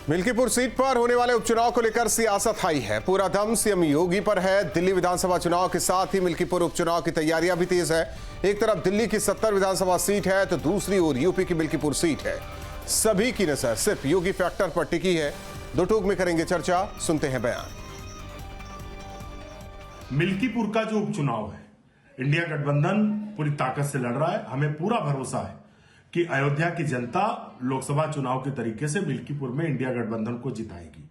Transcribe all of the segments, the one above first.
Milkipur seat पर होने वाले उपचुनाव को लेकर सियासत हाई है। पूरा दम सीएम योगी पर है। दिल्ली विधानसभा चुनाव के साथ ही मिल्कीपुर उपचुनाव की तैयारियां भी तेज है। एक तरफ दिल्ली की 70 विधानसभा सीट है तो दूसरी ओर यूपी की मिल्कीपुर सीट है। सभी की नजर सिर्फ योगी फैक्टर पर टिकी है। दो टूक में करेंगे चर्चा, सुनते हैं बयान। मिल्कीपुर का जो उपचुनाव है, इंडिया गठबंधन पूरी ताकत से लड़ रहा है। हमें पूरा भरोसा है कि अयोध्या की जनता लोकसभा चुनाव के तरीके से मिल्कीपुर में इंडिया गठबंधन को जिताएगी।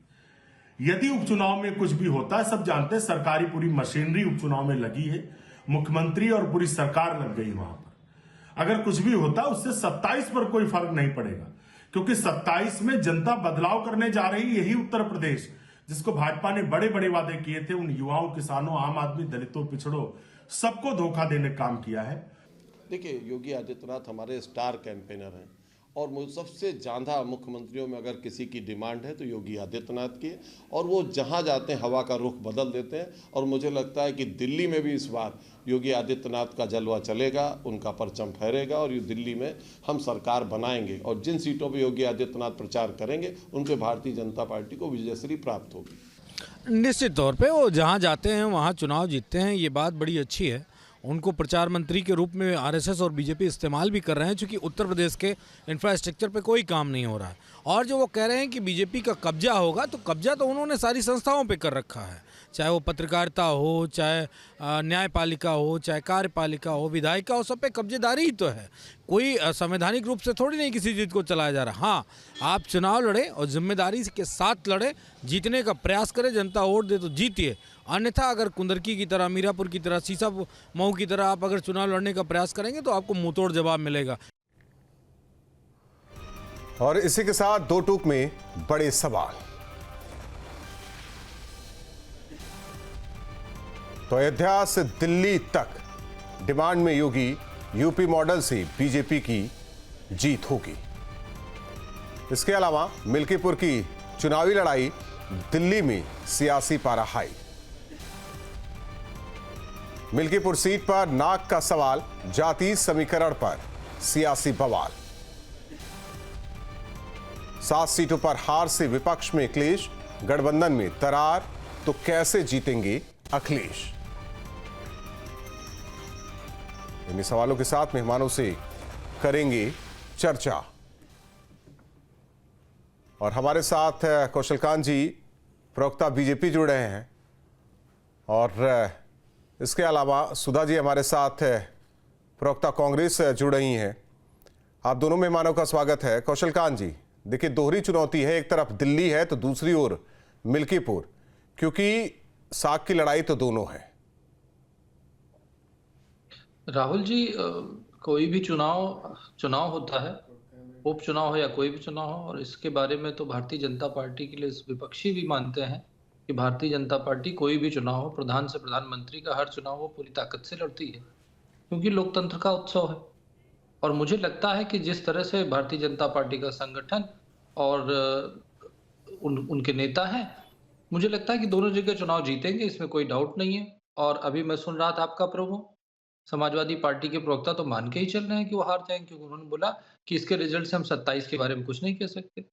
यदि उपचुनाव में कुछ भी होता है, सब जानते हैं सरकारी पूरी मशीनरी उपचुनाव में लगी है, मुख्यमंत्री और पूरी सरकार लग गई वहां पर। अगर कुछ भी होता है उससे 27 पर कोई फर्क नहीं पड़ेगा, क्योंकि 27 में जनता बदलाव करने जा रही। यही उत्तर प्रदेश जिसको भाजपा ने बड़े बड़े वादे किए थे, उन युवाओं, किसानों, आम आदमी, दलितों, पिछड़ों, सबको धोखा देने का काम किया है। देखिए, योगी आदित्यनाथ हमारे स्टार कैंपेनर हैं और मुझे सबसे ज़्यादा मुख्यमंत्रियों में अगर किसी की डिमांड है तो योगी आदित्यनाथ की, और वो जहां जाते हैं हवा का रुख बदल देते हैं। और मुझे लगता है कि दिल्ली में भी इस बार योगी आदित्यनाथ का जलवा चलेगा, उनका परचम फहरेगा और ये दिल्ली में हम सरकार बनाएंगे। और जिन सीटों पर योगी आदित्यनाथ प्रचार करेंगे उन पर भारतीय जनता पार्टी को विजयश्री प्राप्त होगी। निश्चित तौर पे वो जहाँ जाते हैं वहाँ चुनाव जीतते हैं, ये बात बड़ी अच्छी है। उनको प्रचार मंत्री के रूप में आरएसएस और बीजेपी इस्तेमाल भी कर रहे हैं, क्योंकि उत्तर प्रदेश के इंफ्रास्ट्रक्चर पे कोई काम नहीं हो रहा है। और जो वो कह रहे हैं कि बीजेपी का कब्जा होगा, तो कब्जा तो उन्होंने सारी संस्थाओं पे कर रखा है, चाहे वो पत्रकारिता हो, चाहे न्यायपालिका हो, चाहे कार्यपालिका हो, विधायिका हो, सब पे कब्जेदारी ही तो है। कोई संवैधानिक रूप से थोड़ी नहीं किसी चीज़ को चलाया जा रहा। हाँ, आप चुनाव लड़े और जिम्मेदारी के साथ लड़े, जीतने का प्रयास करें, जनता वोट दे तो जीतिए। अन्यथा अगर कुंदरकी की तरह, मीरापुर की तरह, सीसा मऊ की तरह आप अगर चुनाव लड़ने का प्रयास करेंगे तो आपको मुंहतोड़ जवाब मिलेगा। और इसी के साथ दो टूक में बड़े सवाल। तो अयोध्या से दिल्ली तक डिमांड में योगी, यूपी मॉडल से बीजेपी की जीत होगी। इसके अलावा मिल्कीपुर की चुनावी लड़ाई, दिल्ली में सियासी पारा हाई। मिल्कीपुर सीट पर नाक का सवाल, जाति समीकरण पर सियासी बवाल। 7 सीटों पर हार से विपक्ष में क्लेश, गठबंधन में दरार, तो कैसे जीतेंगे अखिलेश? इन्हीं सवालों के साथ मेहमानों से करेंगे चर्चा। और हमारे साथ कौशलकांत जी, प्रवक्ता बीजेपी, जुड़ रहे हैं, और इसके अलावा सुधा जी हमारे साथ प्रवक्ता कांग्रेस जुड़ रही हैं। आप दोनों मेहमानों का स्वागत है। कौशलकांत जी, देखिए दोहरी चुनौती है, एक तरफ दिल्ली है तो दूसरी ओर मिल्कीपुर, क्योंकि साख की लड़ाई तो दोनों है। राहुल जी, कोई भी चुनाव होता है, उपचुनाव हो या कोई भी चुनाव हो, और इसके बारे में तो भारतीय जनता पार्टी के लिए विपक्षी भी मानते हैं कि भारतीय जनता पार्टी कोई भी चुनाव हो, प्रधान से प्रधानमंत्री का हर चुनाव वो पूरी ताकत से लड़ती है, क्योंकि लोकतंत्र का उत्सव है। और मुझे लगता है कि जिस तरह से भारतीय जनता पार्टी का संगठन और उनके नेता हैं, मुझे लगता है कि दोनों जगह चुनाव जीतेंगे, इसमें कोई डाउट नहीं है। और अभी मैं सुन रहा था आपका प्रोमो, समाजवादी पार्टी के प्रवक्ता तो मान के ही चल रहे हैं कि वो हार जाएंगे, क्योंकि उन्होंने बोला कि इसके रिजल्ट से हम 27 के बारे में कुछ नहीं कह सकते,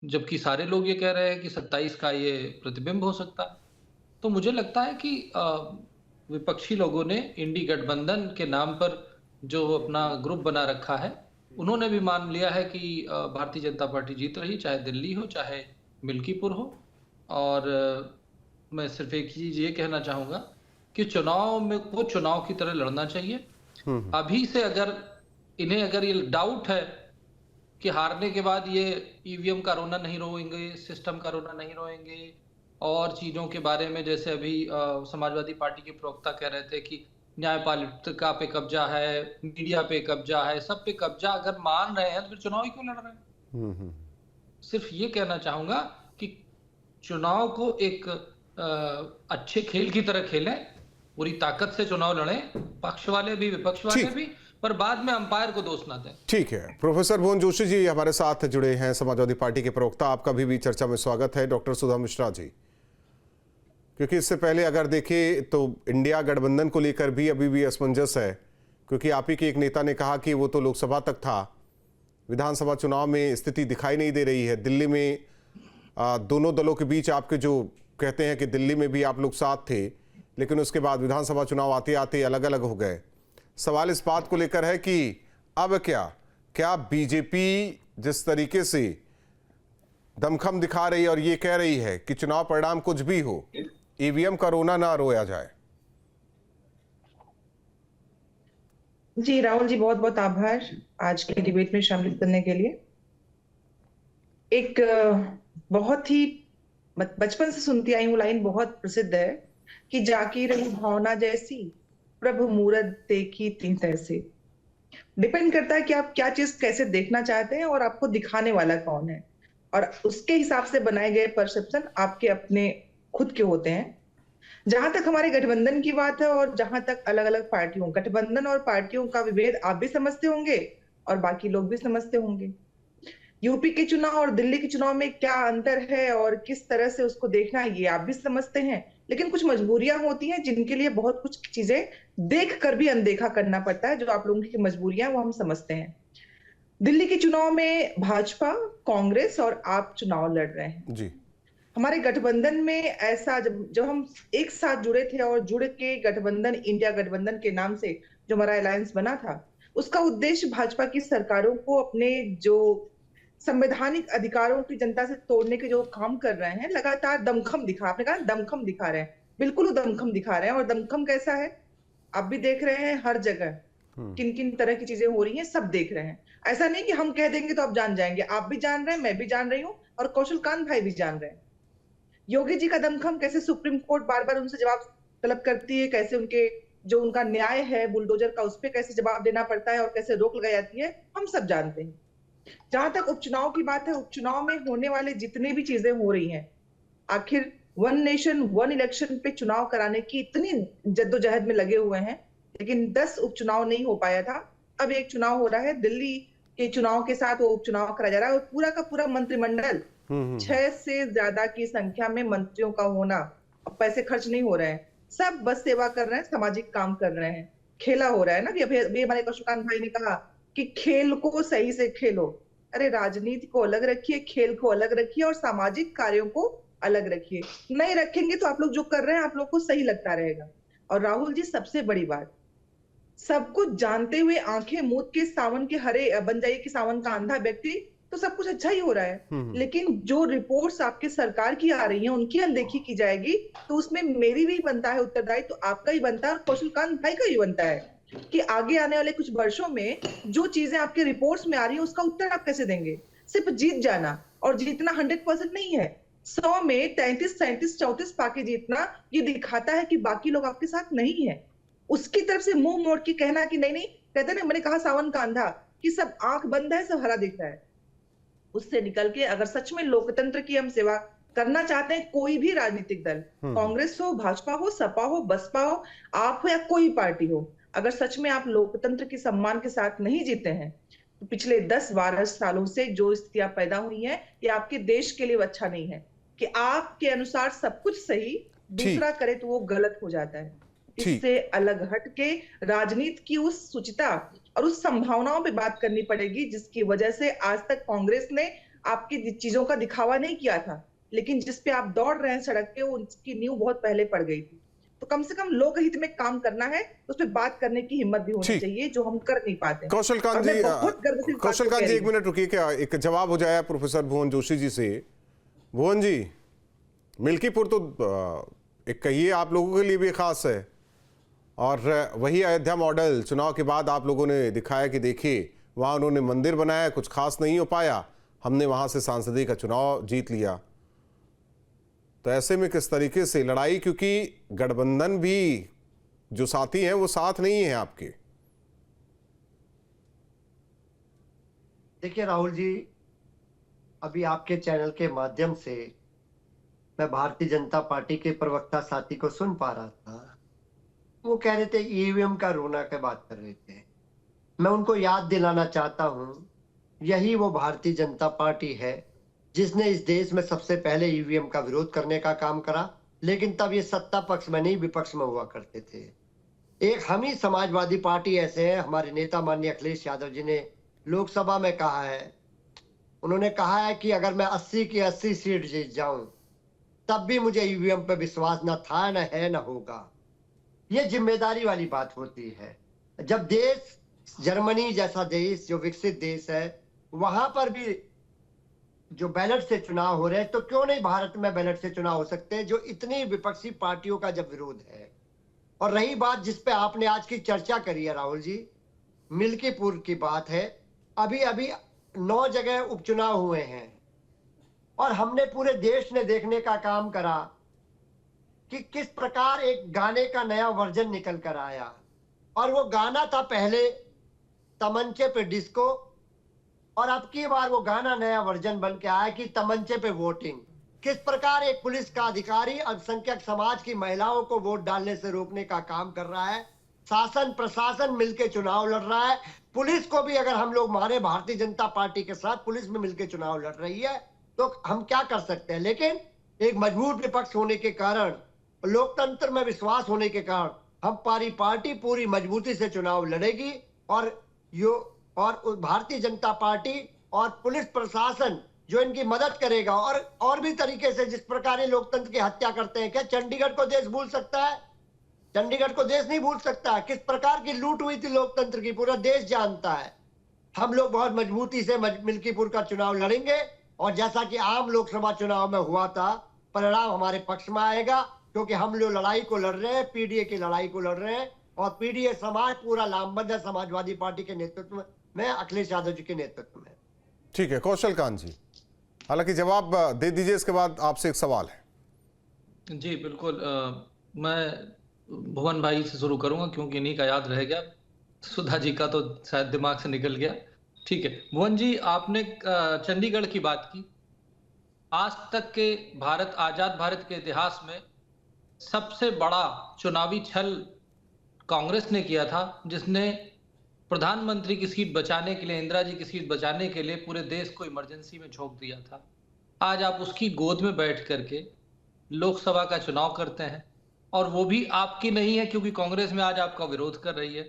जबकि सारे लोग ये कह रहे हैं कि 27 का ये प्रतिबिंब हो सकता है। तो मुझे लगता है कि विपक्षी लोगों ने इंडी गठबंधन के नाम पर जो अपना ग्रुप बना रखा है, उन्होंने भी मान लिया है कि भारतीय जनता पार्टी जीत रही, चाहे दिल्ली हो चाहे मिल्कीपुर हो। और मैं सिर्फ एक चीज ये कहना चाहूंगा कि चुनाव में वो चुनाव की तरह लड़ना चाहिए। अभी से अगर ये डाउट है कि हारने के बाद ये ईवीएम का रोना नहीं रोएंगे, सिस्टम का रोना नहीं रोएंगे, और चीजों के बारे में, जैसे अभी समाजवादी पार्टी के प्रवक्ता कह रहे थे कि न्यायपालिका पे कब्जा है, मीडिया पे कब्जा है, सब पे कब्जा अगर मान रहे हैं तो फिर चुनाव ही क्यों लड़ रहे हैं? सिर्फ ये कहना चाहूंगा कि चुनाव को एक अच्छे खेल की तरह खेलें, पूरी ताकत से चुनाव लड़ें, पक्ष वाले भी विपक्ष वाले भी, पर बाद में अंपायर को दोष ना दें। ठीक है। प्रोफेसर भुवन जोशी जी हमारे साथ जुड़े हैं, समाजवादी पार्टी के प्रवक्ता, आपका भी चर्चा में स्वागत है। डॉक्टर सुधा मिश्रा जी, क्योंकि इससे पहले अगर देखें तो इंडिया गठबंधन को लेकर भी अभी भी असमंजस है, क्योंकि आप ही के एक नेता ने कहा कि वो तो लोकसभा तक था, विधानसभा चुनाव में स्थिति दिखाई नहीं दे रही है। दिल्ली में दोनों दलों के बीच आपके जो कहते हैं कि दिल्ली में भी आप लोग साथ थे, लेकिन उसके बाद विधानसभा चुनाव आते आते अलग अलग हो गए। सवाल इस बात को लेकर है कि अब क्या बीजेपी जिस तरीके से दमखम दिखा रही है और ये कह रही है कि चुनाव परिणाम कुछ भी हो, ईवीएम का रोना ना रोया जाए। जी राहुल जी, बहुत बहुत आभार आज के डिबेट में शामिल करने के लिए। एक बहुत ही बचपन से सुनती आई हूँ लाइन, बहुत प्रसिद्ध है कि जाकी रही भावना जैसी, प्रभु मूरत देखी तीन तैसे। डिपेंड करता है कि आप क्या चीज कैसे देखना चाहते हैं और आपको दिखाने वाला कौन है, और उसके हिसाब से बनाए गए परसेप्शन आपके अपने खुद के होते हैं। जहां तक हमारे गठबंधन की बात है और जहां तक अलग अलग पार्टियों, गठबंधन और पार्टियों का विभेद आप भी समझते होंगे और बाकी लोग भी समझते होंगे। यूपी के चुनाव और दिल्ली के चुनाव में क्या अंतर है और किस तरह से उसको देखना है, ये आप भी समझते हैं। लेकिन कुछ मजबूरियां होती हैं जिनके लिए बहुत कुछ चीजें देख कर भी अनदेखा करना पड़ता है। जो आप लोगों की मजबूरियां वो हम समझते हैं। दिल्ली के चुनाव में भाजपा, कांग्रेस और आप चुनाव लड़ रहे हैं जी। हमारे गठबंधन में ऐसा जब हम एक साथ जुड़े थे और जुड़ के गठबंधन, इंडिया गठबंधन के नाम से जो हमारा अलायंस बना था, उसका उद्देश्य भाजपा की सरकारों को अपने जो संवैधानिक अधिकारों की जनता से तोड़ने के जो काम कर रहे हैं, लगातार दमखम दिखा, आपने कहा दमखम दिखा रहे हैं, बिल्कुल वो दमखम दिखा रहे हैं। और दमखम कैसा है आप भी देख रहे हैं, हर जगह किन किन तरह की चीजें हो रही हैं सब देख रहे हैं। ऐसा नहीं कि हम कह देंगे तो आप जान जाएंगे, आप भी जान रहे हैं, मैं भी जान रही हूँ और कौशल कांत भाई भी जान रहे हैं। योगी जी का दमखम, कैसे सुप्रीम कोर्ट बार बार उनसे जवाब तलब करती है, कैसे उनके जो उनका न्याय है बुलडोजर का, उस पर कैसे जवाब देना पड़ता है और कैसे रोक लगाई जाती है, हम सब जानते हैं। जहां तक उपचुनाव की बात है, उपचुनाव में होने वाले जितने भी चीजें हो रही हैं, आखिर वन नेशन वन इलेक्शन पे चुनाव कराने की इतनी जद्दोजहद में लगे हुए हैं, लेकिन 10 उपचुनाव नहीं हो पाया था। अब एक चुनाव हो रहा है, दिल्ली के चुनाव के साथ वो उपचुनाव करा जा रहा है और पूरा का पूरा मंत्रिमंडल 6 से ज्यादा की संख्या में मंत्रियों का होना, पैसे खर्च नहीं हो रहे हैं, सब बस सेवा कर रहे हैं, सामाजिक काम कर रहे हैं, खेला हो रहा है ना। अभी हमारे कौशल भाई ने कहा कि खेल को सही से खेलो। अरे राजनीति को अलग रखिए, खेल को अलग रखिए और सामाजिक कार्यों को अलग रखिए। नहीं रखेंगे तो आप लोग जो कर रहे हैं आप लोग को सही लगता रहेगा। और राहुल जी, सबसे बड़ी बात, सब कुछ जानते हुए आंखें मूंद के सावन के हरे बन जाइए कि सावन का अंधा व्यक्ति, तो सब कुछ अच्छा ही हो रहा है। लेकिन जो रिपोर्ट्स आपके सरकार की आ रही हैं उनकी अनदेखी की जाएगी, तो उसमें मेरी भी बनता है उत्तरदायित्व, तो आपका ही बनता है और कौशल कांत भाई का ही बनता है कि आगे आने वाले कुछ वर्षों में जो चीजें आपके रिपोर्ट्स में आ रही है उसका उत्तर आप कैसे देंगे। सिर्फ जीत जाना, और जीतना 100% नहीं है, 100 में 33, 37, 34 पाके जीतना ये दिखाता है कि बाकी लोग आपके साथ नहीं है। उसकी तरफ से मुंह मोड़ के कहना कि नहीं, कहते ना, मैंने कहा सावन का अंधा, कि सब आंख बंद है, सब हरा दिख रहा है, उससे निकल के अगर सच में लोकतंत्र की हम सेवा करना चाहते हैं, कोई भी राजनीतिक दल, कांग्रेस हो, भाजपा हो, सपा हो, बसपा हो, आप हो या कोई पार्टी हो, अगर सच में आप लोकतंत्र के सम्मान के साथ नहीं जीते हैं, तो पिछले 10-12 सालों से जो स्थितियां पैदा हुई हैं, ये आपके देश के लिए अच्छा नहीं है कि आपके अनुसार सब कुछ सही, दूसरा करे तो वो गलत हो जाता है। इससे अलग हट के राजनीति की उस सुचिता और उस संभावनाओं पे बात करनी पड़ेगी जिसकी वजह से आज तक कांग्रेस ने आपकी चीजों का दिखावा नहीं किया था, लेकिन जिस पे आप दौड़ रहे हैं सड़क पे, उसकी नींव बहुत पहले पड़ गई थी। तो कम से कम लोक हित में काम करना है, उस पर बात करने की हिम्मत भी होनी चाहिए, जो हम कर नहीं पाते। कौशल कांत जी, 1 मिनट रुकिए, क्या एक जवाब हो जाए प्रोफेसर भुवन जोशी जी से। भुवन जी, मिल्कीपुर तो एक कहिए आप लोगों के लिए भी खास है, और वही अयोध्या मॉडल चुनाव के बाद आप लोगों ने दिखाया कि देखिए वहाँ उन्होंने मंदिर बनाया, कुछ खास नहीं हो पाया, हमने वहाँ से सांसदीय का चुनाव जीत लिया। तो ऐसे में किस तरीके से लड़ाई, क्योंकि गठबंधन भी जो साथी हैं वो साथ नहीं है आपके। देखिए राहुल जी, अभी आपके चैनल के माध्यम से मैं भारतीय जनता पार्टी के प्रवक्ता साथी को सुन पा रहा था, वो कह रहे थे ईवीएम का रोना की बात कर रहे थे। मैं उनको याद दिलाना चाहता हूं, यही वो भारतीय जनता पार्टी है जिसने इस देश में सबसे पहले ईवीएम का विरोध करने का काम करा, लेकिन तब ये सत्ता पक्ष में नहीं विपक्ष में हुआ करते थे। एक हम ही समाजवादी पार्टी ऐसे है, हमारे नेता माननीय अखिलेश यादव जी ने लोकसभा में कहा है उन्होंने कहा है कि अगर मैं 80 की 80 सीट जीत जाऊं तब भी मुझे ईवीएम पे विश्वास न था, न है, न होगा। ये जिम्मेदारी वाली बात होती है। जब देश, जर्मनी जैसा देश जो विकसित देश है, वहां पर भी जो बैलेट से चुनाव हो रहे हैं, तो क्यों नहीं भारत में बैलेट से चुनाव हो सकते हैं, जो इतनी विपक्षी पार्टियों का जब विरोध है। और रही बात जिस पे आपने आज की चर्चा करी है राहुल जी, मिल्कीपुर की बात है। अभी अभी 9 जगह उपचुनाव हुए हैं और हमने पूरे देश ने देखने का काम करा कि किस प्रकार एक गाने का नया वर्जन निकल कर आया। और वो गाना था पहले तमंचे पे डिस्को, और अब की बार वो गाना नया वर्जन बन के आया कि तमंचे पे वोटिंग। किस प्रकार एक पुलिस का अधिकारी अल्पसंख्यक समाज की महिलाओं को वोट डालने से रोकने का काम कर रहा है। शासन प्रशासन मिलकर चुनाव लड़ रहा है। पुलिस को भी अगर हम लोग माने, भारतीय जनता पार्टी के साथ पुलिस में मिलकर चुनाव लड़ रही है, तो हम क्या कर सकते हैं। लेकिन एक मजबूत विपक्ष होने के कारण, लोकतंत्र में विश्वास होने के कारण, हमारी पार्टी पूरी मजबूती से चुनाव लड़ेगी। और भारतीय जनता पार्टी और पुलिस प्रशासन जो इनकी मदद करेगा, और भी तरीके से जिस प्रकार ये लोकतंत्र की हत्या करते हैं। क्या चंडीगढ़ को देश भूल सकता है? चंडीगढ़ को देश नहीं भूल सकता। किस प्रकार की लूट हुई थी लोकतंत्र की, पूरा देश जानता है। हम लोग बहुत मजबूती से मिल्कीपुर का चुनाव लड़ेंगे, और जैसा कि आम लोकसभा चुनाव में हुआ था, परिणाम हमारे पक्ष में आएगा, क्योंकि हम लोग लड़ाई को लड़ रहे हैं, पीडीए की लड़ाई को लड़ रहे हैं। और पीडीए समाज पूरा लामबंद है समाजवादी पार्टी के नेतृत्व में, अखिलेश यादव जी के नेतृत्व में। ठीक है कौशल कांत जी, हालांकि जवाब दे दीजिए, इसके बाद आपसे एक सवाल है। जी बिल्कुल। मैं भुवन भाई से शुरू करूंगा क्योंकि इन्हीं का याद रह गया, सुधा जी का तो शायद दिमाग से निकल गया। ठीक है भुवन जी, आपने चंडीगढ़ की बात की। आज तक के आजाद भारत के इतिहास में सबसे बड़ा चुनावी छल कांग्रेस ने किया था, जिसने प्रधानमंत्री की सीट बचाने के लिए, इंदिरा जी की सीट बचाने के लिए पूरे देश को इमरजेंसी में झोंक दिया था। आज आप उसकी गोद में बैठ करके लोकसभा का चुनाव करते हैं, और वो भी आपकी नहीं है क्योंकि कांग्रेस में आज आपका विरोध कर रही है।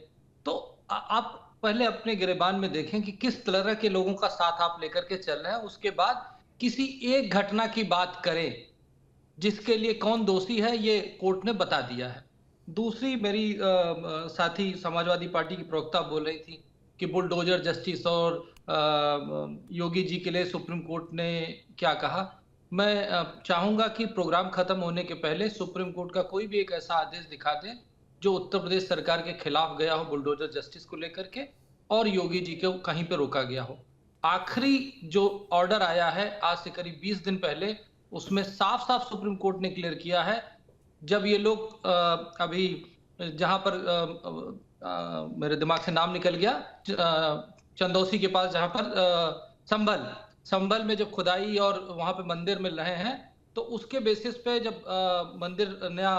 तो आप पहले अपने गिरेबान में देखें कि किस तरह के लोगों का साथ आप लेकर के चल रहे हैं, उसके बाद किसी एक घटना की बात करें जिसके लिए कौन दोषी है, ये कोर्ट ने बता दिया है। दूसरी, मेरी साथी समाजवादी पार्टी की प्रवक्ता बोल रही थी कि बुलडोजर जस्टिस और योगी जी के लिए सुप्रीम कोर्ट ने क्या कहा। मैं चाहूंगा कि प्रोग्राम खत्म होने के पहले सुप्रीम कोर्ट का कोई भी एक ऐसा आदेश दिखा दें जो उत्तर प्रदेश सरकार के खिलाफ गया हो, बुलडोजर जस्टिस को लेकर के, और योगी जी को कहीं पे रोका गया हो। आखिरी जो ऑर्डर आया है आज से करीब 20 दिन पहले, उसमें साफ साफ सुप्रीम कोर्ट ने क्लियर किया है, जब ये लोग अभी जहां पर मेरे दिमाग से नाम निकल गया, चंदौसी के पास जहां पर संभल में जब खुदाई और वहां पे मंदिर मिल रहे हैं, तो उसके बेसिस पे जब मंदिर नया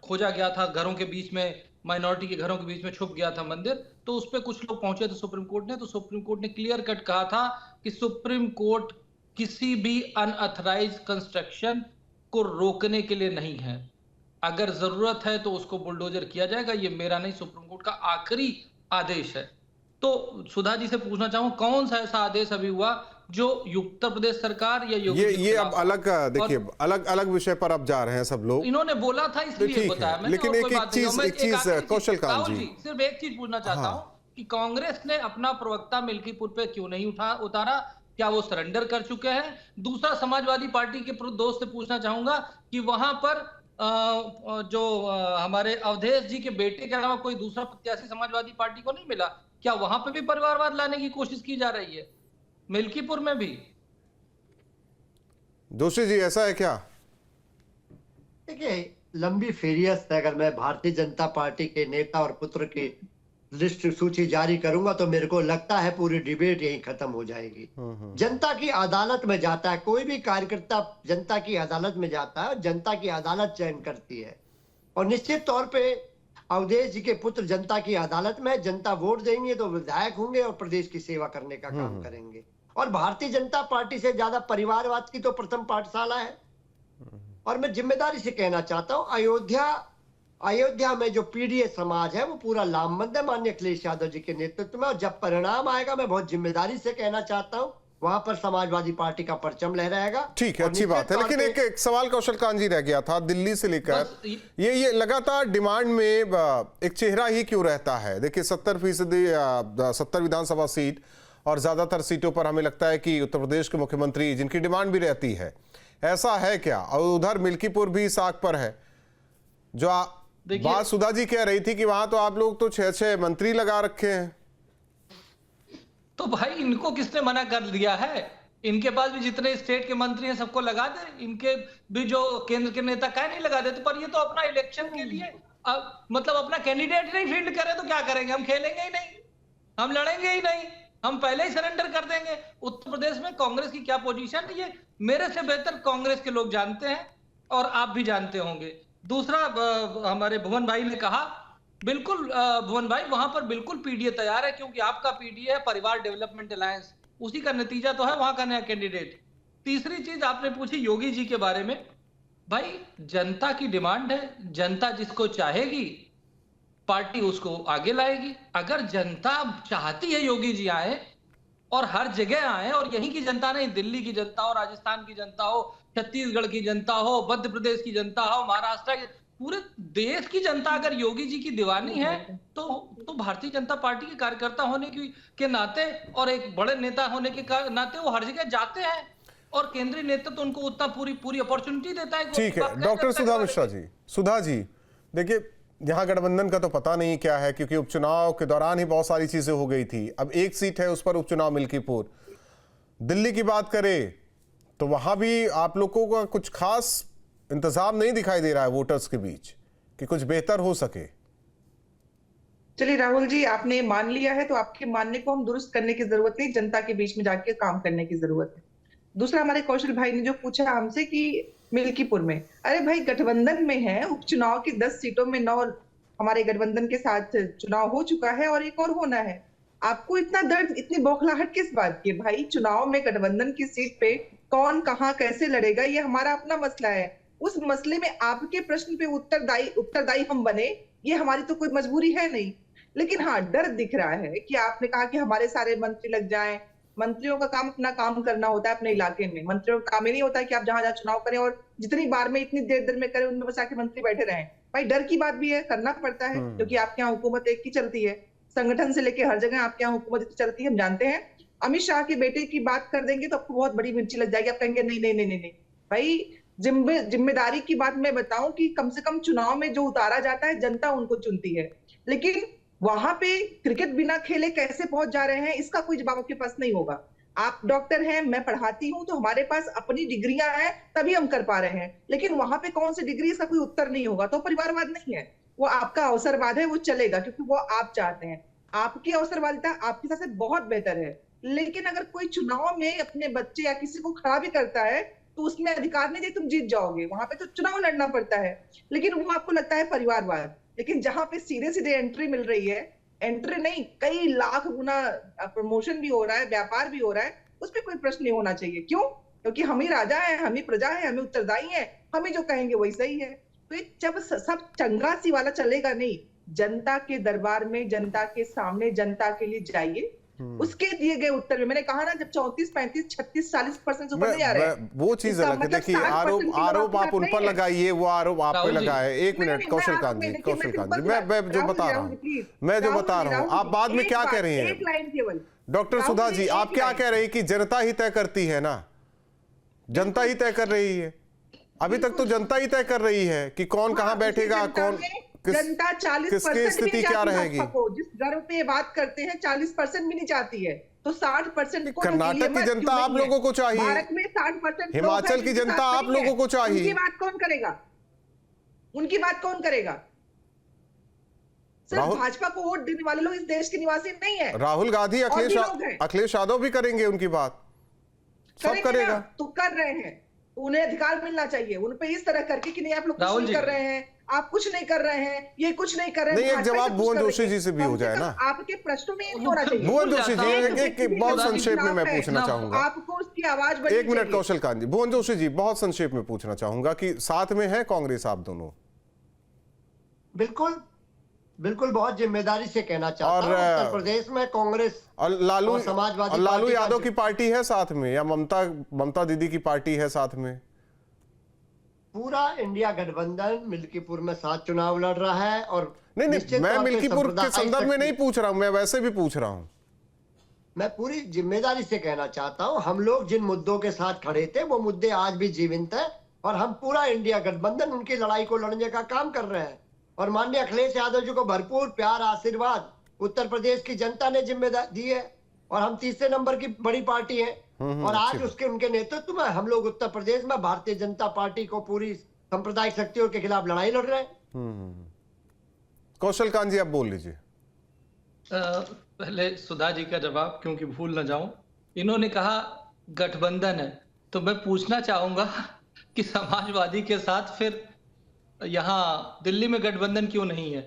खोजा गया था, घरों के बीच में, माइनॉरिटी के घरों के बीच में छुप गया था मंदिर, तो उस पे कुछ लोग पहुंचे थे सुप्रीम कोर्ट ने। तो सुप्रीम कोर्ट ने क्लियर कट कहा था कि सुप्रीम कोर्ट किसी भी अनऑथराइज्ड कंस्ट्रक्शन को रोकने के लिए नहीं है। अगर जरूरत है तो उसको बुलडोजर किया जाएगा, ये मेरा नहीं, सुप्रीम कोर्ट का आखिरी आदेश है। तो सुधा जी से पूछना चाहूं, कौन सा ऐसा आदेश अभी हुआ जो उत्तर प्रदेश सरकार या योगी ये अब अलग, देखिए अलग विषय पर अब जा रहे हैं सब लोग। इन्होंने बोला था इसलिए बताया मैंने। लेकिन एक चीज कौशल कांत जी, सिर्फ एक चीज पूछना चाहता हूं कि कांग्रेस ने अपना प्रवक्ता मिल्कीपुर पे क्यों नहीं उतारा? क्या वो सरेंडर कर चुके हैं? दूसरा, समाजवादी पार्टी के दोस्त से पूछना चाहूंगा कि वहां पर जो हमारे अवधेश जी के बेटे के अलावा कोई दूसरा प्रत्याशी समाजवादी पार्टी को नहीं मिला, क्या वहां पे भी परिवारवाद लाने की कोशिश की जा रही है? मिल्कीपुर में भी? जोशी जी ऐसा है क्या? देखिए लंबी फेरियत है। अगर मैं भारतीय जनता पार्टी के नेता और पुत्र की लिस्ट सूची जारी करूंगा तो मेरे को लगता है पूरी डिबेट यहीं खत्म हो जाएगी। जनता की अदालत में जाता है, कोई भी कार्यकर्ता जनता की अदालत में जाता है, जनता की अदालत चयन करती है। और निश्चित तौर पे अवधेश जी के पुत्र जनता की अदालत में, जनता वोट देंगे तो विधायक होंगे और प्रदेश की सेवा करने का काम करेंगे। और भारतीय जनता पार्टी से ज्यादा परिवारवाद की तो प्रथम पाठशाला है। और मैं जिम्मेदारी से कहना चाहता हूं, अयोध्या में जो पीडीए समाज है वो पूरा लामबंद है माननीय अखिलेश यादव जी के नेतृत्व में। और जब परिणाम आएगा, मैं बहुत जिम्मेदारी से कहना चाहता हूं, वहां पर समाजवादी पार्टी का परचम लहराएगा। ठीक है, और अच्छी बात है। निश्चित तौर लेकिन पे एक सवाल कौशल कांत जी रह गया था, दिल्ली से लेकर बस ये लगातार डिमांड में एक चेहरा ही क्यों रहता है? देखिए 70% विधानसभा सीट और ज्यादातर सीटों पर हमें लगता है कि उत्तर प्रदेश के मुख्यमंत्री जिनकी डिमांड भी रहती है, ऐसा है क्या? और उधर मिल्कीपुर भी साख पर है। जो बात सुधा जी कह रही थी कि वहां तो आप लोग तो 6-6 मंत्री लगा रखे हैं। तो भाई इनको किसने मना कर दिया है? इनके पास भी जितने स्टेट के मंत्री हैं सबको लगा दे, इनके भी जो केंद्र के नेता क्या नहीं लगा देते। पर ये तो अपना इलेक्शन के लिए मतलब अपना कैंडिडेट नहीं फील्ड करे तो क्या करेंगे? हम खेलेंगे ही नहीं, हम लड़ेंगे ही नहीं, हम पहले ही सरेंडर कर देंगे। उत्तर प्रदेश में कांग्रेस की क्या पोजीशन है ये मेरे से बेहतर कांग्रेस के लोग जानते हैं और आप भी जानते होंगे। दूसरा, हमारे भुवन भाई ने कहा, बिल्कुल भुवन भाई, वहां पर बिल्कुल पीडीए तैयार है, क्योंकि आपका पीडीए है परिवार डेवलपमेंट अलायंस, उसी का नतीजा तो है वहां का नया कैंडिडेट। तीसरी चीज आपने पूछी योगी जी के बारे में। भाई जनता की डिमांड है, जनता जिसको चाहेगी पार्टी उसको आगे लाएगी। अगर जनता चाहती है योगी जी आए और हर जगह आए, और यहीं की जनता नहीं, दिल्ली की जनता हो, राजस्थान की जनता हो, छत्तीसगढ़ की जनता हो, मध्य प्रदेश की जनता हो, महाराष्ट्र की, पूरे देश की जनता अगर योगी जी की दीवानी है तो भारतीय जनता पार्टी के कार्यकर्ता होने के नाते और एक बड़े नेता होने के नाते वो हर जगह जाते हैं और केंद्रीय नेतृत्व तो उनको उतना पूरी अपॉर्चुनिटी देता है। ठीक है, डॉक्टर सुधा मिश्रा जी, सुधा जी देखिए, यहाँ गठबंधन का तो पता नहीं क्या है, क्योंकि उपचुनाव के दौरान ही बहुत सारी चीजें हो गई थी। अब एक सीट है उस पर उपचुनाव मिल्कीपुर। दिल्ली की बात करें तो वहां भी आप लोगों का कुछ खास इंतजाम नहीं दिखाई दे रहा है वोटर्स के बीच कि कुछ बेहतर हो सके। चलिए राहुल जी, आपने मान लिया है तो आपके मानने को हम दुरुस्त करने की जरूरत नहीं, जनता के बीच में जाके काम करने की जरूरत है। दूसरा, हमारे कौशल भाई ने जो पूछा हमसे कि मिल्कीपुर में, अरे भाई गठबंधन में है, उपचुनाव की 10 सीटों में 9 हमारे गठबंधन के साथ चुनाव हो चुका है और एक और होना है। आपको इतना दर्द, इतनी बौखलाहट किस बात की? भाई चुनाव में गठबंधन की सीट पे कौन कहां कैसे लड़ेगा ये हमारा अपना मसला है। उस मसले में आपके प्रश्न पे उत्तरदायी हम बने, ये हमारी तो कोई मजबूरी है नहीं। लेकिन हाँ, डर दिख रहा है कि आपने कहा कि हमारे सारे मंत्री लग जाएं। मंत्रियों का काम अपना काम करना होता है अपने इलाके में। मंत्रियों का काम ही नहीं होता है कि आप जहां जहां चुनाव करें और जितनी बार में इतनी देर में करें उनमें बस आके मंत्री बैठे रहें। भाई डर की बात भी है, करना पड़ता है, क्योंकि आपके यहाँ हुकूमत एक की चलती है, संगठन से लेके हर जगह आपके यहाँ हुकूमत चलती है, हम जानते हैं। अमित शाह के बेटे की बात कर देंगे तो आपको बहुत बड़ी मिर्ची लग जाएगी, आप कहेंगे नहीं नहीं नहीं नहीं। भाई जिम्मेदारी की बात मैं बताऊं कि कम से कम चुनाव में जो उतारा जाता है जनता उनको चुनती है, लेकिन वहां पे क्रिकेट बिना खेले कैसे पहुंच जा रहे हैं इसका कोई जवाब आपके पास नहीं होगा। आप डॉक्टर हैं, मैं पढ़ाती हूं, तो हमारे पास अपनी डिग्रियां हैं तभी हम कर पा रहे हैं, लेकिन वहां पे कौन सी डिग्री, इसका कोई उत्तर नहीं होगा। तो परिवारवाद नहीं है, वो आपका अवसरवाद है, वो चलेगा क्योंकि वो आप चाहते हैं। आपकी अवसरवादिता आपके साथ बहुत बेहतर है, लेकिन अगर कोई चुनाव में अपने बच्चे या किसी को खड़ा भी करता है तो उसमें अधिकार नहीं दे तुम जीत जाओगे, वहां पे तो चुनाव लड़ना पड़ता है, लेकिन वो आपको लगता है परिवारवाद। लेकिन जहां पे सीधे सीधे एंट्री मिल रही है, एंट्री नहीं कई लाख गुना प्रमोशन भी हो रहा है, व्यापार भी हो रहा है, उस पर कोई प्रश्न नहीं होना चाहिए। क्यों? क्योंकि हम ही राजा हैं, हम ही प्रजा है, हम ही उत्तरदायी हैं, हम ही जो कहेंगे वही सही है। तो ये जब सब चंगासी वाला चलेगा नहीं, जनता के दरबार में, जनता के सामने, जनता के लिए जाइए, उसके दिए गए उत्तर में मैंने कहा ना, जब 34, 35, 36, 40% ऊपर नहीं आ रहे हैं, वो चीज अलग है। देखिए आरोप आप उन पर लगाइए, वो आरोप आप पे लगाए। एक मिनट कौशल कांत जी, कौशल कांत जी, मैं जो बता रहा हूँ आप बाद में क्या कह रही हैं? एक लाइन केवल। डॉक्टर सुधा जी, आप क्या कह रही हैं कि जनता ही तय करती है ना, जनता ही तय कर रही है। अभी तक तो जनता ही तय कर रही है कि कौन कहां बैठेगा, कौन जनता 40% स्थिति क्या रहेगी। जिस दर पे बात करते हैं 40% भी नहीं चाहती है, तो 60% कर्नाटक की जनता आप लोगों को चाहिए, भारत में 60%, हिमाचल की जनता आप लोगों को चाहिए। उनकी बात कौन करेगा? उनकी बात कौन करेगा? सिर्फ भाजपा को वोट देने वाले लोग इस देश के निवासी नहीं है। राहुल गांधी, अखिलेश यादव भी करेंगे उनकी बात, सब करेगा। तो कर रहे हैं, उन्हें अधिकार मिलना चाहिए उन पे, इस तरह करके कि नहीं आप लोग कुछ नहीं कर रहे हैं, आप कुछ नहीं कर रहे हैं, ये कुछ नहीं कर रहे हैं। नहीं, एक जवाब भुवन जोशी जी से भी हो जाए ना, आपके प्रश्नों में ये होना चाहिए। भुवन जोशी जी, एक बहुत संक्षेप में मैं पूछना चाहूंगा, आपको उसकी आवाज बढ़नी चाहिए। एक मिनट कौशल कांत जी, भुवन जोशी जी, बहुत संक्षेप में पूछना चाहूंगा कि साथ में है कांग्रेस आप दोनों? बिल्कुल, बिल्कुल बहुत जिम्मेदारी से कहना चाहता और, हूं, उत्तर प्रदेश में कांग्रेस और लालू समाजवादी लालू पार्टी का यादव जो- की पार्टी है साथ में, या ममता दीदी की पार्टी है साथ में? पूरा इंडिया गठबंधन मिल्कीपुर में साथ चुनाव लड़ रहा है। और नहीं, निश्चित मैं तौर पे मिल्कीपुर के सांप्रदायिक संदर्भ में शक्ति- नहीं पूछ रहा हूं, मैं वैसे भी पूछ रहा हूं। मैं पूरी जिम्मेदारी से कहना चाहता हूं, हम लोग जिन मुद्दों के साथ खड़े थे वो मुद्दे आज भी जीवंत हैं, और हम पूरा इंडिया गठबंधन उनकी लड़ाई को लड़ने का काम कर रहे हैं। और माननीय अखिलेश यादव जी को भरपूर प्यार आशीर्वाद उत्तर प्रदेश की जनता ने जिम्मेदारी दी है, और हम तीसरे नंबर की बड़ी पार्टी है। और आज उसके उनके नेतृत्व में हम लोग उत्तर प्रदेश में भारतीय जनता पार्टी को पूरी सांप्रदायिक शक्तियों के खिलाफ लड़ाई लड़ रहे हैं। कौशल कांत जी, आप बोल लीजिए। पहले सुधा जी का जवाब, क्योंकि भूल न जाऊं। इन्होंने कहा गठबंधन है, तो मैं पूछना चाहूंगा कि समाजवादी के साथ फिर यहाँ दिल्ली में गठबंधन क्यों नहीं है?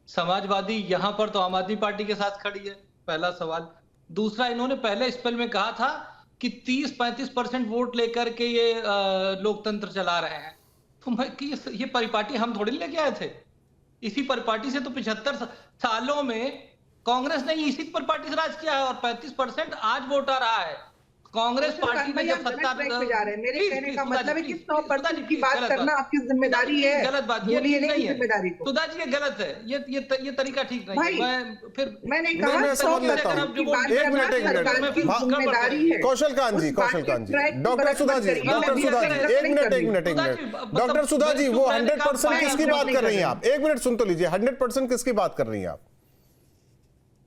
समाजवादी यहाँ पर तो आम आदमी पार्टी के साथ खड़ी है, पहला सवाल। दूसरा, इन्होंने पहले स्पेल में कहा था कि 30-35% वोट लेकर के ये लोकतंत्र चला रहे हैं। तो मैं कि ये परिपाटी हम थोड़ी लेके आए थे। इसी परिपाटी से तो 75 सालों में कांग्रेस ने इसी परिपाटी से राज किया है, और 35% आज वोट आ रहा है। कांग्रेस पार्टी में जब सत्ता पे जा रहे हैं, मेरे कहने का मतलब है कि 100% की बात करना आपकी जिम्मेदारी है। गलत बात, ये बोलिए ठीक नहीं है जिम्मेदारी को। सुधा जी, ये गलत है, ये तरीका ठीक नहीं है। मैंने नहीं, मैं समझ लेता हूं। एक मिनट जिम्मेदारी है। कौशल कांत जी, डॉक्टर सुधा जी, एक मिनट डॉक्टर सुधा जी, वो 100% किसकी बात कर रही हैं आप? एक मिनट सुन तो लीजिए, 100% किसकी बात कर रही हैं आप?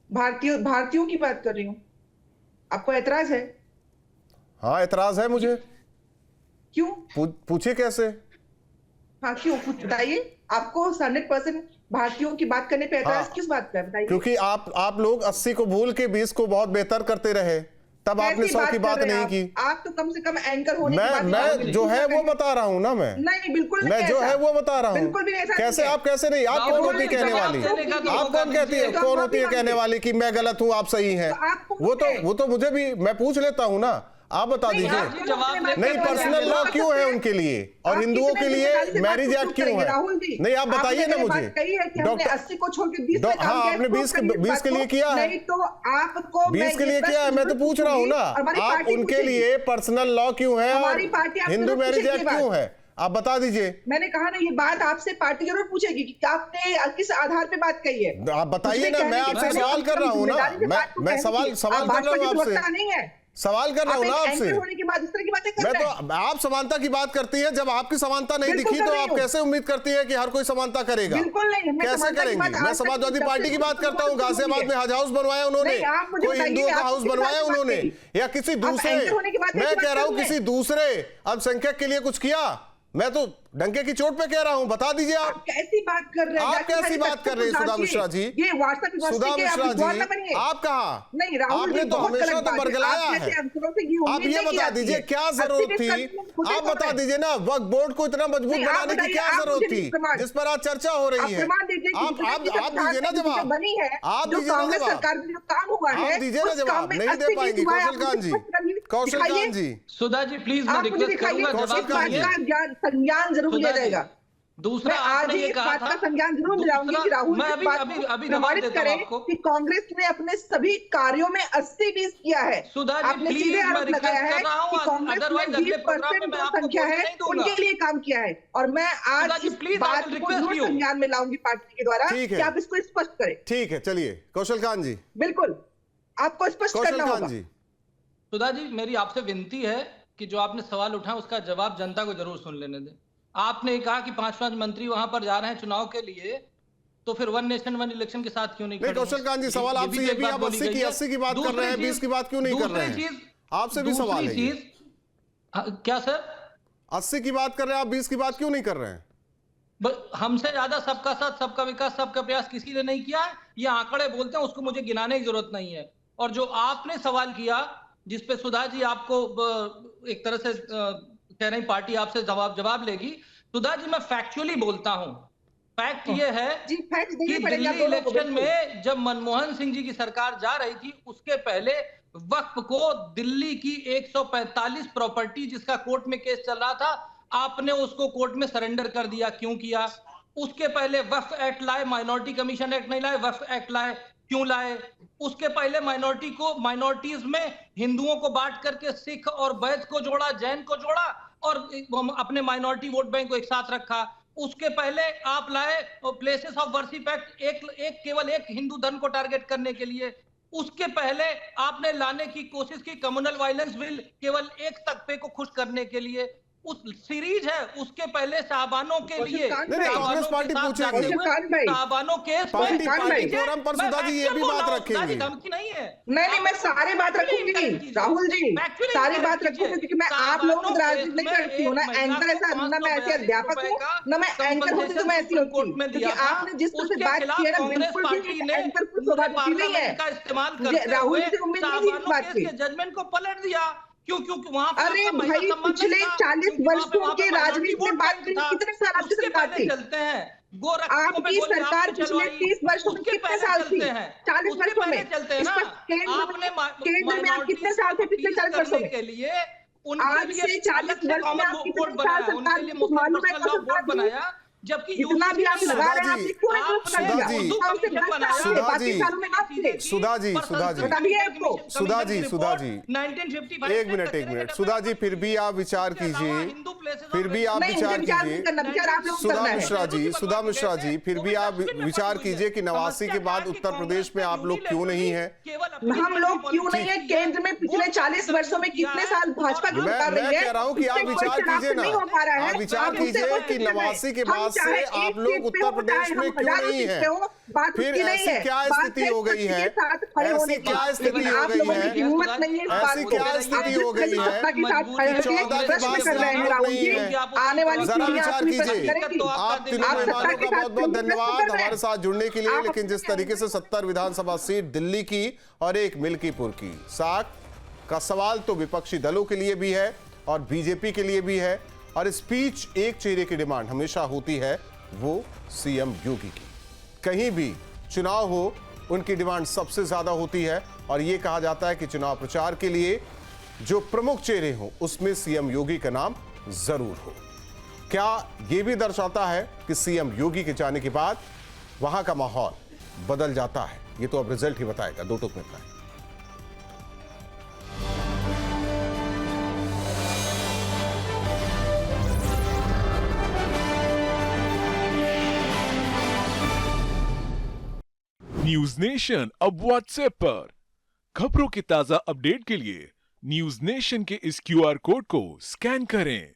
भारतीयों की बात कर रही हूँ। आपको ऐतराज है? हाँ, ऐतराज है मुझे। क्यों? पूछिए कैसे। हाँ, क्यों? कुछ बताइए। आपको 100% भारतीयों की बात करने पे ऐतराज किस बात का है, बताइए। क्योंकि आप लोग 80 को भूल के 20 को बहुत बेहतर करते रहे, तब आपने 100 की बात नहीं की। आप तो कम से कम एंकर होने की बात मैं जो है वो बता रहा हूं ना। नहीं, बिल्कुल नहीं। मैं जो है वो बता रहा हूं। बिल्कुल भी ऐसा कैसे आप कैसे नहीं? आप कौन होती है कहने वाली? आप कौन कहती है, कौन होती है कहने वाली कि मैं गलत हूं आप सही हैं? वो तो मुझे भी, मैं पूछ लेता हूं ना। आप बता दीजिए। नहीं, पर्सनल लॉ क्यों है उनके लिए, और हिंदुओं के लिए मैरिज एक्ट क्यों है? नहीं, आप बताइए ना मुझे। डॉक्टर 80 को छोड़ के 20 पे काम हाँ, किया, आपने 20 के लिए किया है। नहीं तो आपको 20 के लिए किया है, मैं तो पूछ रहा हूँ ना। आप उनके लिए पर्सनल लॉ क्यों है और हिंदू मैरिज एक्ट क्यों है? आप बता दीजिए। मैंने कहा ना, ये बात आपसे पार्टी जरूर पूछेगी कि आपने किस आधार पे बात कही है। आप बताइए ना, मैं आपसे सवाल कर रहा हूँ ना। मैं सवाल कर रहा हूँ आपसे, नहीं है, सवाल कर रहा हूँ ना आपसे। होने के बाद इस तरह की बातें कर मैं रहे हैं। तो, आप समानता की बात करती है, जब आपकी समानता नहीं दिखी तो आप कैसे उम्मीद करती है कि हर कोई समानता करेगा? बिल्कुल नहीं, कैसे करेंगी? मैं समाजवादी पार्टी की बात करता हूँ। गाजियाबाद में हज हाउस बनवाया उन्होंने, कोई हिंदुओं का हाउस बनवाया उन्होंने, या किसी दूसरे, मैं कह रहा हूँ किसी दूसरे अल्पसंख्यक के लिए कुछ किया? मैं तो डंके की चोट पे कह रहा हूं, बता दीजिए। आप कैसी बात कर रहे हैं? आप कैसी बात कर रहे हैं सुधा मिश्रा जी? ये व्हाट्सएप सुधा मिश्रा जी, आप कहा? नहीं, राहुल आपने तो हमेशा तो बरगलाया है। आप ये बता दीजिए क्या जरूरत थी? आप बता दीजिए ना, वक्फ बोर्ड को इतना मजबूत बनाने की क्या जरूरत थी जिस पर आज चर्चा हो रही है? आप दीजिए ना जवाब। आप दीजिए ना जवाब। आप दीजिए ना जवाब। नहीं दे पाएंगे कौशल कांत जी। कौशल कांत जी, सुधा जी प्लीज, मैं रिक्वेस्ट करूंगा जवाब संज्ञान जरूर दिया जाएगा। दूसरा, आज ही इस बात का संज्ञान जरूर दिलाऊंगी कि राहुल अभी प्रमाणित करें कि कांग्रेस ने अपने सभी कार्यों में 80-20 किया है। आपने सीधे आरोप लगाया है कि कांग्रेस में 20% जो संख्या है उनके लिए काम किया है, और मैं आज इस बात को जरूर संज्ञान में लाऊंगी पार्टी के द्वारा कि आप इसको स्पष्ट करें। ठीक है, चलिए कौशल कांत जी। बिल्कुल, आपको स्पष्ट करना होगा। सुधा जी, मेरी आपसे विनती है कि जो आपने सवाल उठाया उसका जवाब जनता को जरूर सुन लेने दें। आपने कहा कि 5 मंत्री वहां पर जा रहे हैं चुनाव के लिए, तो फिर 1 नेशन 1 इलेक्शन के साथ क्यों नहीं खड़े? कौशल कांत जी, सवाल आपसे ये भी, आप 80 की बात कर रहे हैं, 20 की बात क्यों नहीं कर रहे हैं? आपसे भी सवाल है। क्या सर? 80 की बात कर रहे हैं आप, 20 की बात क्यों नहीं कर रहे हैं? हमसे ज्यादा सबका साथ, सबका विकास, सबका प्रयास किसी ने नहीं किया है। ये आंकड़े बोलते हैं, उसको मुझे गिनाने की जरूरत नहीं है। और जो आपने सवाल किया, जिसपे सुधा जी आपको एक तरह से कह रही पार्टी आपसे जवाब लेगी। सुधा जी, मैं फैक्चुअली बोलता हूं। फैक्ट ये है कि दिल्ली इलेक्शन में जब मनमोहन सिंह जी की सरकार जा रही थी, उसके पहले वक्फ को दिल्ली की 145 प्रॉपर्टी जिसका कोर्ट में केस चल रहा था, आपने उसको कोर्ट में सरेंडर कर दिया। क्यों किया? उसके पहले वक्फ एक्ट लाए, माइनॉरिटी कमीशन एक्ट नहीं लाए, वक्फ एक्ट लाए, क्यों लाए? उसके पहले माइनॉरिटीज में हिंदुओं को बांट करके सिख और बैध को जोड़ा, जैन को जोड़ा और अपने माइनॉरिटी वोट बैंक को एक साथ रखा। उसके पहले आप लाए प्लेसेस ऑफ वर्शिप एक्ट, केवल एक हिंदू धर्म को टारगेट करने के लिए। उसके पहले आपने लाने की कोशिश की कम्युनल वायलेंस बिल, केवल एक तबके को खुश करने के लिए। उस सीरीज है। उसके पहले साहबानों के लिए कांग्रेस पार्टी पूछेगी, साहबानों केस पार्टी फोरम पर सुधा जी ये भी बात रखेंगी। धमकी नहीं है। नहीं, मैं सारी बात रखूंगी राहुल जी, सारी बात रखूंगी, क्योंकि मैं आप लोगों की राजनीति नहीं करती हूँ ना। एंकर ऐसा, ना मैं ऐसे अध्यापक हूँ, ना मैं एंकर होती तो मैं ऐसी होती, क्योंकि आपने जिस तरह से बात की है ना, बिल्कुल भी एंकर को स्वभाव नहीं है। राहुल जी से उम्मीद नहीं थी इस बात की। जजमेंट को पलट दिया। क्यों? वहां अरे भाई, पिछले 40 वर्षों के राजनीति में बात करें, कितने साल आपकी सरकार थी? चलते हैं आपकी सरकार पिछले 30 वर्षों में कितने साल थी? 40 वर्षों में। केंद्र में आप कितने साल थे पिछले 40 वर्षों में? आज से 40 वर्ष में आप कितने साल सरकार मालूम है बनाया? जबकि इतना भी आप लगा रहे हैं, सुधा जी, एक मिनट सुधा जी, फिर भी आप विचार कीजिए, सुधा मिश्रा जी, फिर भी आप विचार कीजिए कि 89 के बाद उत्तर प्रदेश में आप लोग क्यों नहीं है? हम लोग क्यों नहीं है? केंद्र में पिछले 40 वर्षों में कितने साल भाजपा की सरकार रही है? मैं कह रहा हूँ कि आप विचार कीजिए ना, आप विचार कीजिए कि 89 के बाद से आप लोग उत्तर प्रदेश में क्यों नहीं है? फिर ऐसी क्या स्थिति हो गई है? ऐसी क्या स्थिति हो गई है? ऐसी क्या स्थिति हो गई है? 14 के बाद से आप लोग नहीं है। जरा विचार कीजिए। आप तीनों मेहमानों का बहुत बहुत धन्यवाद हमारे साथ जुड़ने के लिए। लेकिन जिस तरीके से 70 विधानसभा सीट दिल्ली की और एक मिल्कीपुर की, साख का सवाल तो विपक्षी दलों के लिए भी है और बीजेपी के लिए भी है। और स्पीच एक चेहरे की डिमांड हमेशा होती है, वो सीएम योगी की। कहीं भी चुनाव हो, उनकी डिमांड सबसे ज्यादा होती है और यह कहा जाता है कि चुनाव प्रचार के लिए जो प्रमुख चेहरे हो उसमें सीएम योगी का नाम जरूर हो। क्या यह भी दर्शाता है कि सीएम योगी के जाने के बाद वहां का माहौल बदल जाता है? यह तो अब रिजल्ट ही बताएगा। दो टूक में बताएं। न्यूज नेशन अब व्हाट्सएप पर खबरों के ताजा अपडेट के लिए न्यूज नेशन के इस क्यूआर कोड को स्कैन करें।